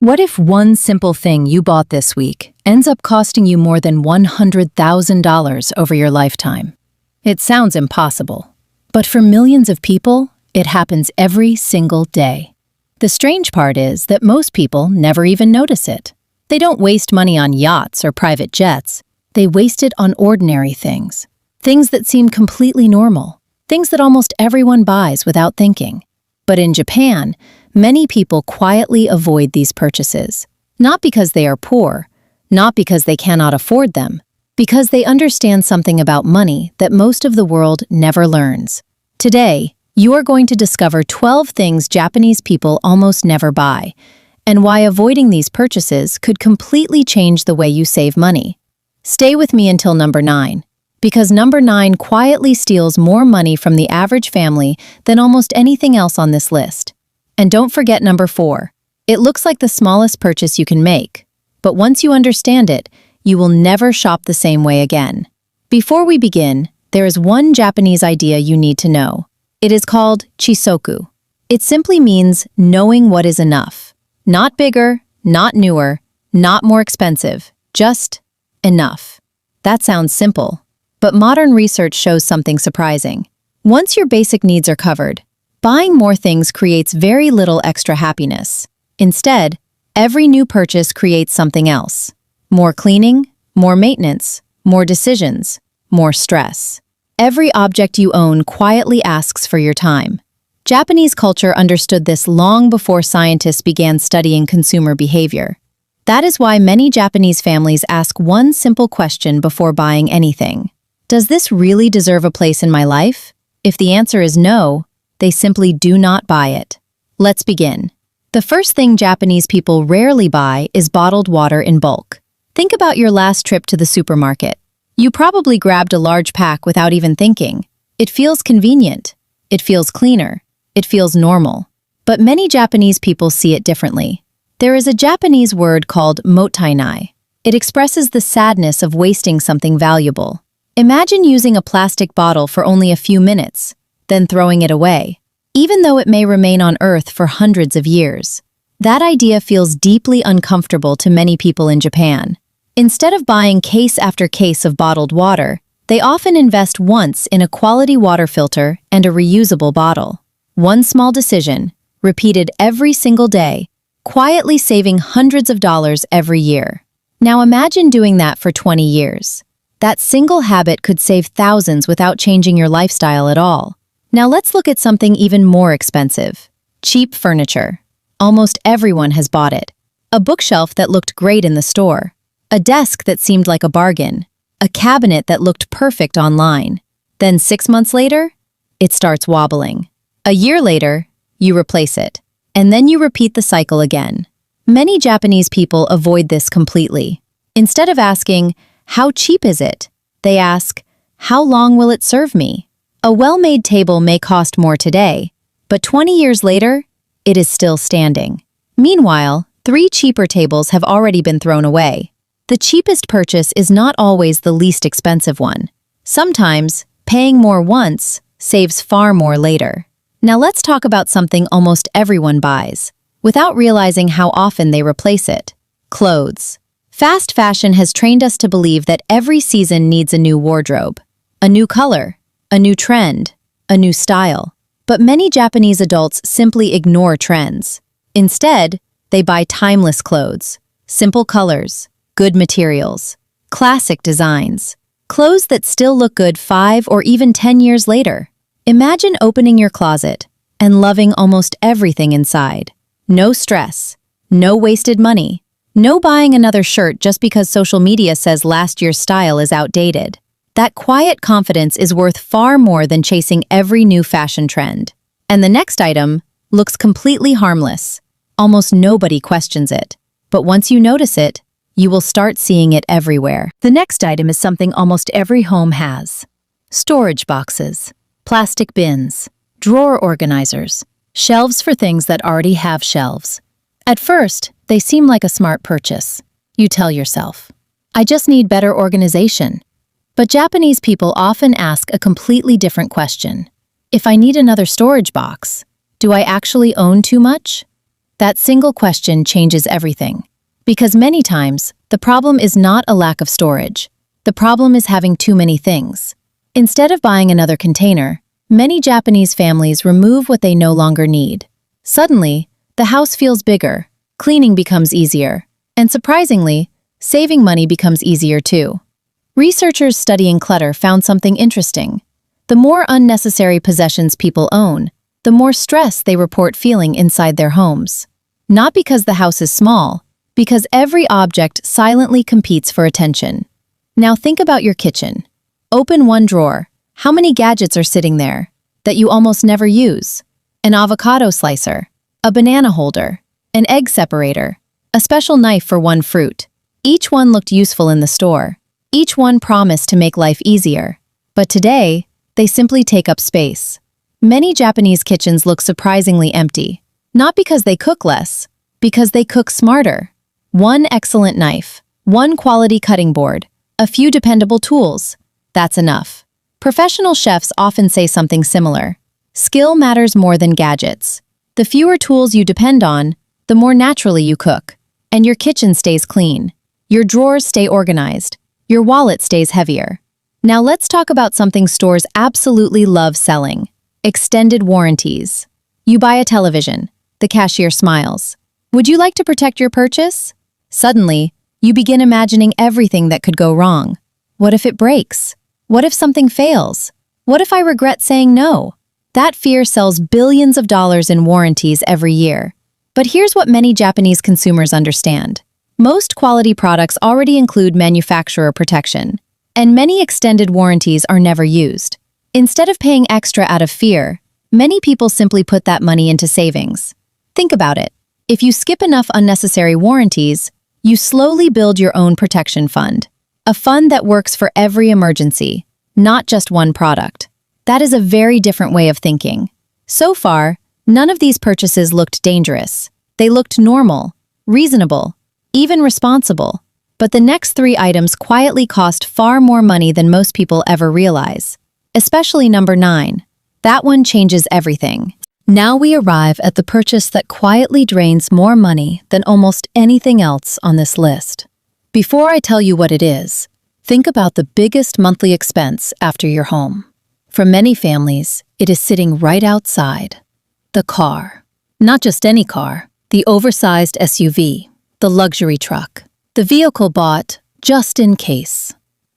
What if one simple thing you bought this week ends up costing you more than $100,000 over your lifetime? It sounds impossible, but for millions of people, it happens every single day. The strange part is that most people never even notice it. They don't waste money on yachts or private jets. They waste it on ordinary things. Things that seem completely normal. Things that almost everyone buys without thinking. But in Japan, many people quietly avoid these purchases. Not because they are poor, not because they cannot afford them, because they understand something about money that most of the world never learns. Today, you are going to discover 12 things Japanese people almost never buy, and why avoiding these purchases could completely change the way you save money. Stay with me until number 9, because number 9 quietly steals more money from the average family than almost anything else on this list. And don't forget number 4. It looks like the smallest purchase you can make, but once you understand it, you will never shop the same way again. Before we begin, there is one Japanese idea you need to know. It is called chisoku. It simply means knowing what is enough. Not bigger, not newer, not more expensive, just enough. That sounds simple, but modern research shows something surprising. Once your basic needs are covered, buying more things creates very little extra happiness. Instead, every new purchase creates something else. More cleaning, more maintenance, more decisions, more stress. Every object you own quietly asks for your time. Japanese culture understood this long before scientists began studying consumer behavior. That is why many Japanese families ask one simple question before buying anything. Does this really deserve a place in my life? If the answer is no, they simply do not buy it. Let's begin. The first thing Japanese people rarely buy is bottled water in bulk. Think about your last trip to the supermarket. You probably grabbed a large pack without even thinking. It feels convenient. It feels cleaner. It feels normal. But many Japanese people see it differently. There is a Japanese word called mottainai. It expresses the sadness of wasting something valuable. Imagine using a plastic bottle for only a few minutes, then throwing it away, even though it may remain on Earth for hundreds of years. That idea feels deeply uncomfortable to many people in Japan. Instead of buying case after case of bottled water, they often invest once in a quality water filter and a reusable bottle. One small decision, repeated every single day, quietly saving hundreds of dollars every year. Now imagine doing that for 20 years. That single habit could save thousands without changing your lifestyle at all. Now let's look at something even more expensive. Cheap furniture. Almost everyone has bought it. A bookshelf that looked great in the store. A desk that seemed like a bargain. A cabinet that looked perfect online. Then 6 months later, it starts wobbling. A year later, you replace it. And then you repeat the cycle again. Many Japanese people avoid this completely. Instead of asking, "How cheap is it?" they ask, "How long will it serve me?" A well-made table may cost more today, but 20 years later, it is still standing. Meanwhile, 3 cheaper tables have already been thrown away. The cheapest purchase is not always the least expensive one. Sometimes, paying more once saves far more later. Now let's talk about something almost everyone buys, without realizing how often they replace it. Clothes. Fast fashion has trained us to believe that every season needs a new wardrobe, a new color, a new trend, a new style. But many Japanese adults simply ignore trends. Instead, they buy timeless clothes, simple colors, good materials, classic designs, clothes that still look good 5 or even 10 years later. Imagine opening your closet and loving almost everything inside. No stress, no wasted money, no buying another shirt just because social media says last year's style is outdated. That quiet confidence is worth far more than chasing every new fashion trend. And the next item looks completely harmless. Almost nobody questions it. But once you notice it, you will start seeing it everywhere. The next item is something almost every home has. Storage boxes, plastic bins, drawer organizers, shelves for things that already have shelves. At first, they seem like a smart purchase. You tell yourself, "I just need better organization." But Japanese people often ask a completely different question. If I need another storage box, do I actually own too much? That single question changes everything. Because many times, the problem is not a lack of storage. The problem is having too many things. Instead of buying another container, many Japanese families remove what they no longer need. Suddenly, the house feels bigger, cleaning becomes easier, and surprisingly, saving money becomes easier too. Researchers studying clutter found something interesting. The more unnecessary possessions people own, the more stress they report feeling inside their homes. Not because the house is small, because every object silently competes for attention. Now think about your kitchen. Open one drawer. How many gadgets are sitting there that you almost never use? An avocado slicer, a banana holder, an egg separator, a special knife for one fruit. Each one looked useful in the store. Each one promised to make life easier. But today, they simply take up space. Many Japanese kitchens look surprisingly empty. Not because they cook less, because they cook smarter. One excellent knife, one quality cutting board, a few dependable tools. That's enough. Professional chefs often say something similar. Skill matters more than gadgets. The fewer tools you depend on, the more naturally you cook. And your kitchen stays clean. Your drawers stay organized. Your wallet stays heavier. Now let's talk about something stores absolutely love selling. Extended warranties. You buy a television. The cashier smiles. Would you like to protect your purchase? Suddenly, you begin imagining everything that could go wrong. What if it breaks? What if something fails? What if I regret saying no? That fear sells billions of dollars in warranties every year. But here's what many Japanese consumers understand. Most quality products already include manufacturer protection, and many extended warranties are never used. Instead of paying extra out of fear, many people simply put that money into savings. Think about it. If you skip enough unnecessary warranties, you slowly build your own protection fund. A fund that works for every emergency, not just one product. That is a very different way of thinking. So far, none of these purchases looked dangerous. They looked normal, reasonable, even responsible. But the next 3 items quietly cost far more money than most people ever realize. Especially number 9. That one changes everything. Now we arrive at the purchase that quietly drains more money than almost anything else on this list. Before I tell you what it is, think about the biggest monthly expense after your home. For many families, it is sitting right outside. The car. Not just any car, the oversized SUV, the luxury truck, the vehicle bought just in case.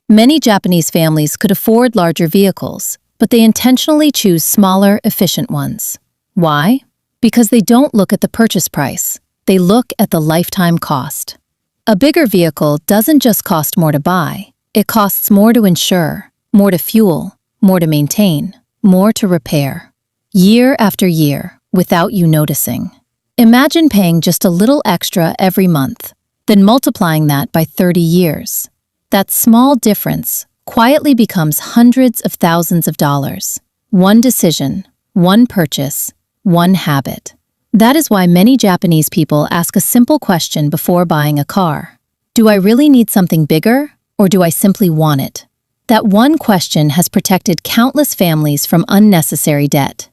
Many Japanese families could afford larger vehicles, but they intentionally choose smaller, efficient ones. Why? Because they don't look at the purchase price. They look at the lifetime cost. A bigger vehicle doesn't just cost more to buy. It costs more to insure, more to fuel, more to maintain, more to repair. Year after year, without you noticing. Imagine paying just a little extra every month, then multiplying that by 30 years. That small difference quietly becomes hundreds of thousands of dollars. One decision, one purchase, one habit. That is why many Japanese people ask a simple question before buying a car. Do I really need something bigger, or do I simply want it? That one question has protected countless families from unnecessary debt.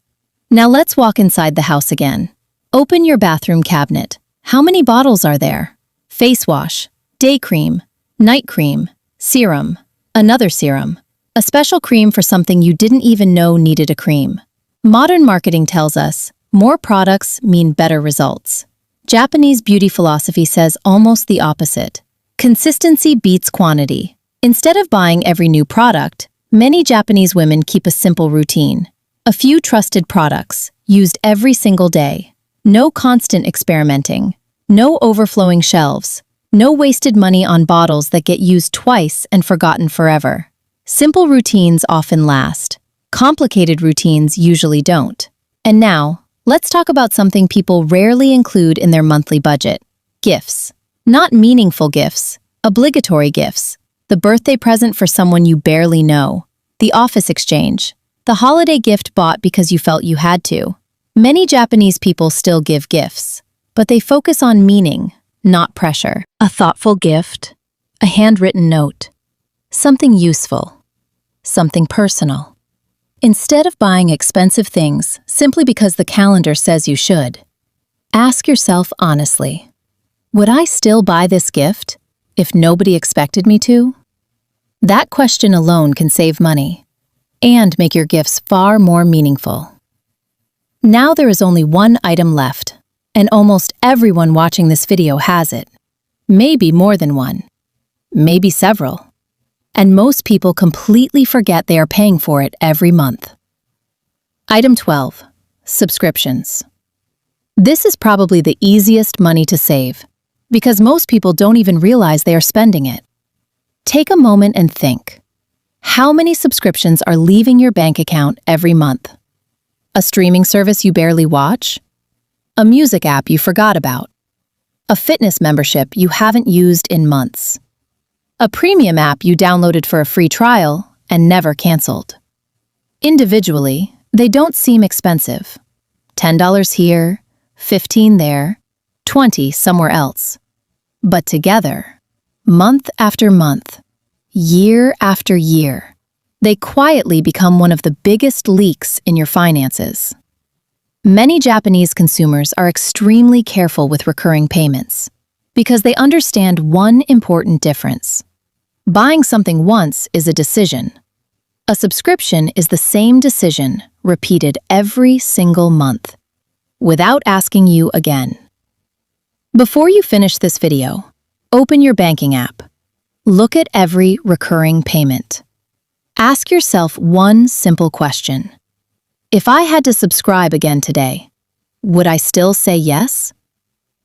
Now let's walk inside the house again. Open your bathroom cabinet. How many bottles are there? Face wash, day cream, night cream, serum, another serum, a special cream for something you didn't even know needed a cream. Modern marketing tells us, more products mean better results. Japanese beauty philosophy says almost the opposite. Consistency beats quantity. Instead of buying every new product, many Japanese women keep a simple routine. A few trusted products, used every single day. No constant experimenting. No overflowing shelves. No wasted money on bottles that get used twice and forgotten forever. Simple routines often last. Complicated routines usually don't. And now, let's talk about something people rarely include in their monthly budget. Gifts. Not meaningful gifts, obligatory gifts. The birthday present for someone you barely know. The office exchange. The holiday gift bought because you felt you had to. Many Japanese people still give gifts, but they focus on meaning, not pressure. A thoughtful gift, a handwritten note, something useful, something personal. Instead of buying expensive things simply because the calendar says you should, Ask yourself honestly, would I still buy this gift if nobody expected me to? That question alone can save money and make your gifts far more meaningful. Now there is only one item left, and almost everyone watching this video has it. Maybe more than one, maybe several. And most people completely forget they are paying for it every month. Item 12. Subscriptions. This is probably the easiest money to save, because most people don't even realize they are spending it. Take a moment and think. How many subscriptions are leaving your bank account every month? A streaming service you barely watch? A music app you forgot about? A fitness membership you haven't used in months? A premium app you downloaded for a free trial and never canceled? Individually, they don't seem expensive. $10 here, $15 there, $20 somewhere else. But together, month after month, year after year, they quietly become one of the biggest leaks in your finances. Many Japanese consumers are extremely careful with recurring payments because they understand one important difference. Buying something once is a decision. A subscription is the same decision repeated every single month, without asking you again. Before you finish this video, open your banking app. Look at every recurring payment. Ask yourself one simple question. If I had to subscribe again today, would I still say yes?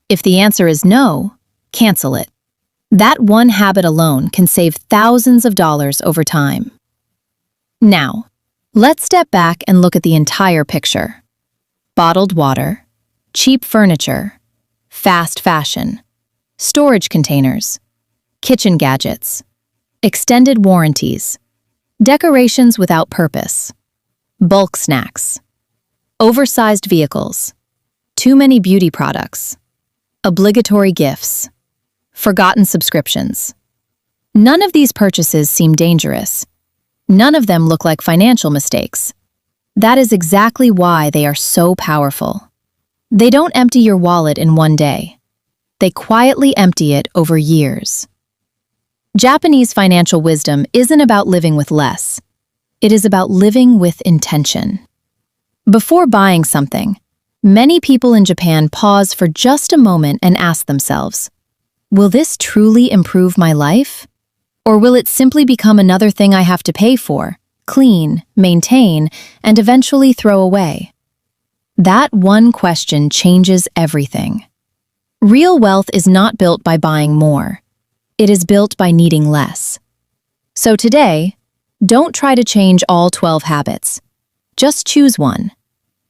If the answer is no, cancel it. That one habit alone can save thousands of dollars over time. Now, let's step back and look at the entire picture. Bottled water, cheap furniture, fast fashion, storage containers, kitchen gadgets, extended warranties, decorations without purpose, bulk snacks, oversized vehicles, too many beauty products, obligatory gifts, forgotten subscriptions. None of these purchases seem dangerous. None of them look like financial mistakes. That is exactly why they are so powerful. They don't empty your wallet in one day. They quietly empty it over years. Japanese financial wisdom isn't about living with less. It is about living with intention. Before buying something, many people in Japan pause for just a moment and ask themselves, will this truly improve my life? Or will it simply become another thing I have to pay for, clean, maintain, and eventually throw away? That one question changes everything. Real wealth is not built by buying more. It is built by needing less. So today, don't try to change all 12 habits. Just choose one.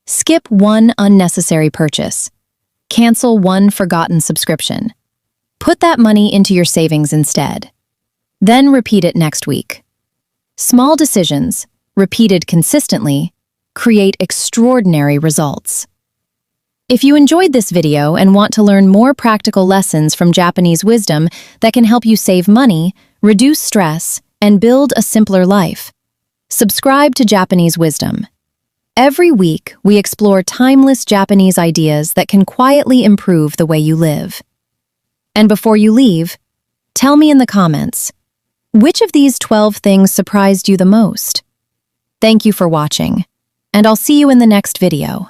Skip one unnecessary purchase. Cancel one forgotten subscription. Put that money into your savings instead. Then repeat it next week. Small decisions, repeated consistently, create extraordinary results. If you enjoyed this video and want to learn more practical lessons from Japanese wisdom that can help you save money, reduce stress, and build a simpler life, subscribe to Japanese Wisdom. Every week, we explore timeless Japanese ideas that can quietly improve the way you live. And before you leave, tell me in the comments, which of these 12 things surprised you the most? Thank you for watching, and I'll see you in the next video.